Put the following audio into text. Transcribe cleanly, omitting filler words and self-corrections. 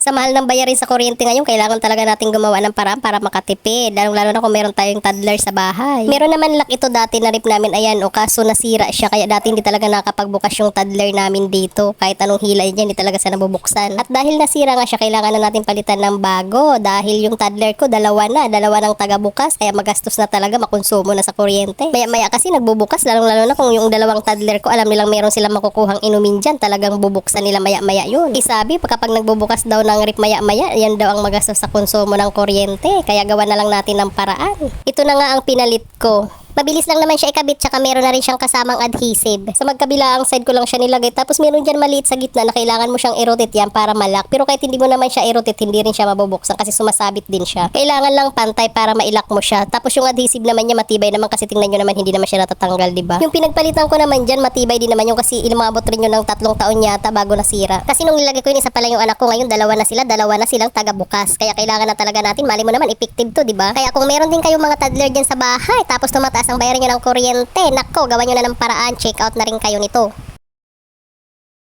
Sa mahal ng bayarin sa kuryente ngayon, kailangan talaga natin gumawa ng paraan para makatipid. Lalo na kung meron tayong toddler sa bahay. Meron naman lock ito dati na rip namin, ayan, o kaso nasira siya. Kaya dati hindi talaga nakapagbukas yung toddler namin dito. Kahit anong hilay niya, hindi talaga siya nabubuksan. At dahil nasira nga siya, kailangan na natin palitan ng bago. Dahil yung toddler ko, dalawa ng tagabukas. Kaya magastos na talaga, makonsumo na sa kuryente. Maya-maya kasi nagbubukas, lalo na kung yung dalawang toddler ko, alam nilang meron silang makukuhang inumin dyan, talagang bubuksan nila maya-maya yun. Isabi, kapag nagbubukas daw ng rip maya-maya, yan daw ang magastos sa konsumo ng kuryente. Kaya gawa na lang natin ng paraan. Ito na nga ang pinalit ko. Mabilis lang naman siya ikabit, tsaka meron na rin siyang kasamang adhesive. Sa magkabilaang side ko lang siya nilagay, tapos meron dyan maliit sa gitna na kailangan mo siyang i-rotate yan para malak. Pero kahit hindi mo naman siya i-rotate, hindi rin siya mabubuksan kasi sumasabit din siya. Kailangan lang pantay para mailak mo siya. Tapos yung adhesive naman niya matibay naman kasi tingnan nyo naman hindi naman siya natatanggal, diba? Yung pinagpalitan ko naman dyan, matibay din naman yung kasi ilumabot rin yun ng 3 taon yata bago nasira. Kasi nung nilagay ko yun, isa pa lang yung anak ko, ngayon dalawa na silang taga-bukas. Kaya kailangan na talaga natin, mali mo naman, effective to, diba? Kaya kung meron din kayong mga toddler dyan sa bahay, tapos tumataas ang bayaran nyo ng kuryente, nako, gawan nyo na ng paraan, check out na rin kayo nito.